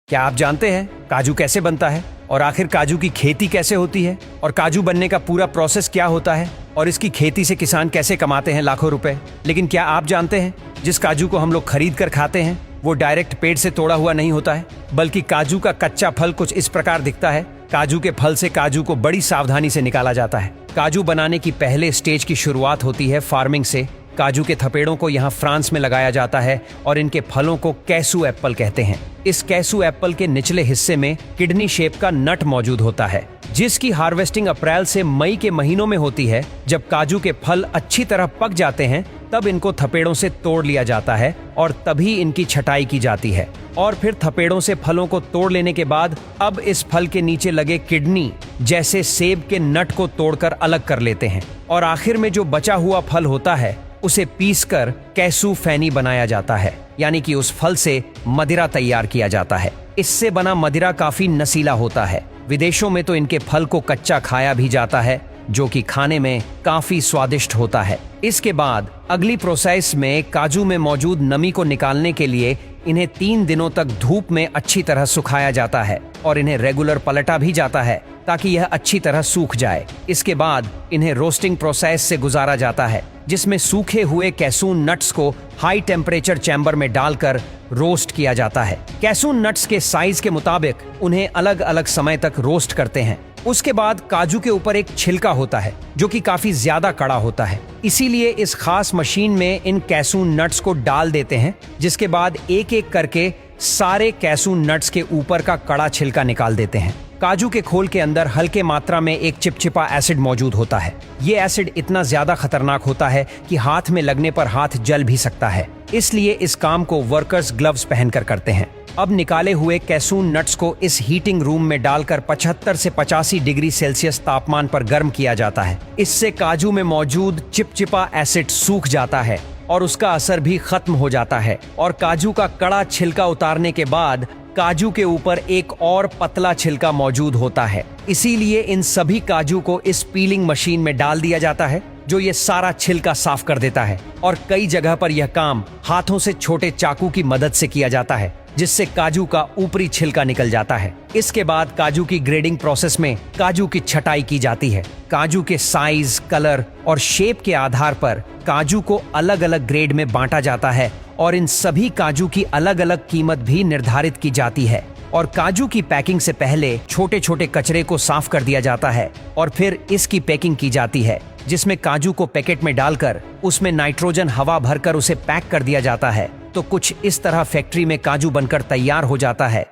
क्या आप जानते हैं काजू कैसे बनता है और आखिर काजू की खेती कैसे होती है और काजू बनने का पूरा प्रोसेस क्या होता है और इसकी खेती से किसान कैसे कमाते हैं लाखों रुपए। लेकिन क्या आप जानते हैं जिस काजू को हम लोग खरीद कर खाते हैं वो डायरेक्ट पेड़ से तोड़ा हुआ नहीं होता है, बल्कि काजू का कच्चा फल कुछ इस प्रकार दिखता है। काजू के फल से काजू को बड़ी सावधानी से निकाला जाता है। काजू बनाने की पहले स्टेज की शुरुआत होती है फार्मिंग से। काजू के थपेड़ों को यहाँ फ्रांस में लगाया जाता है और इनके फलों को कैसू एप्पल कहते हैं। इस कैसू एप्पल के निचले हिस्से में किडनी शेप का नट मौजूद होता है, जिसकी हार्वेस्टिंग अप्रैल से मई के महीनों में होती है। जब काजू के फल अच्छी तरह पक जाते हैं तब इनको थपेड़ों से तोड़ लिया जाता है और तभी इनकी छटाई की जाती है। और फिर थपेड़ों से फलों को तोड़ लेने के बाद अब इस फल के नीचे लगे किडनी जैसे सेब के नट को तोड़कर अलग कर लेते हैं और आखिर में जो बचा हुआ फल होता है उसे पीसकर कैसू फैनी बनाया जाता है, यानी कि उस फल से मदिरा तैयार किया जाता है। इससे बना मदिरा काफी नशीला होता है। विदेशों में तो इनके फल को कच्चा खाया भी जाता है, जो कि खाने में काफी स्वादिष्ट होता है। इसके बाद अगली प्रोसेस में काजू में मौजूद नमी को निकालने के लिए इन्हें 3 दिनों तक धूप में अच्छी तरह सुखाया जाता है और इन्हें रेगुलर पलटा भी जाता है ताकि यह अच्छी तरह सूख जाए। इसके बाद इन्हें रोस्टिंग प्रोसेस से गुजारा जाता है, जिसमें सूखे हुए कैसून नट्स को हाई टेम्परेचर चैम्बर में डालकर रोस्ट किया जाता है। कैसून नट्स के साइज के मुताबिक उन्हें अलग अलग समय तक रोस्ट करते हैं। उसके बाद काजू के ऊपर एक छिलका होता है जो कि काफी ज्यादा कड़ा होता है, इसीलिए इस खास मशीन में इन कैसून नट्स को डाल देते हैं, जिसके बाद एक एक करके सारे कैसून नट्स के ऊपर का कड़ा छिलका निकाल देते हैं। काजू के खोल के अंदर हल्के मात्रा में एक चिपचिपा एसिड मौजूद होता है। ये एसिड इतना ज्यादा खतरनाक होता है कि हाथ में लगने पर हाथ जल भी सकता है, इसलिए इस काम को वर्कर्स ग्लव्स पहनकर करते हैं। अब निकाले हुए कैसून नट्स को इस हीटिंग रूम में डालकर 75 से 85 डिग्री सेल्सियस तापमान पर गर्म किया जाता है। इससे काजू में मौजूद चिपचिपा एसिड सूख जाता है और उसका असर भी खत्म हो जाता है और काजू का कड़ा छिलका उतारने के बाद काजू के ऊपर एक और पतला छिलका मौजूद होता है। इसीलिए इन सभी काजू को इस पीलिंग मशीन में डाल दिया जाता है, जो ये सारा छिलका साफ कर देता है। और कई जगह पर यह काम हाथों से छोटे चाकू की मदद से किया जाता है, जिससे काजू का ऊपरी छिलका निकल जाता है। इसके बाद काजू की ग्रेडिंग प्रोसेस में काजू की छटाई की जाती है। काजू के साइज, कलर और शेप के आधार पर काजू को अलग अलग ग्रेड में बांटा जाता है और इन सभी काजू की अलग अलग कीमत भी निर्धारित की जाती है। और काजू की पैकिंग से पहले छोटे छोटे कचरे को साफ कर दिया जाता है और फिर इसकी पैकिंग की जाती है, जिसमें काजू को पैकेट में डालकर उसमें नाइट्रोजन हवा भरकर उसे पैक कर दिया जाता है। तो कुछ इस तरह फैक्ट्री में काजू बनकर तैयार हो जाता है।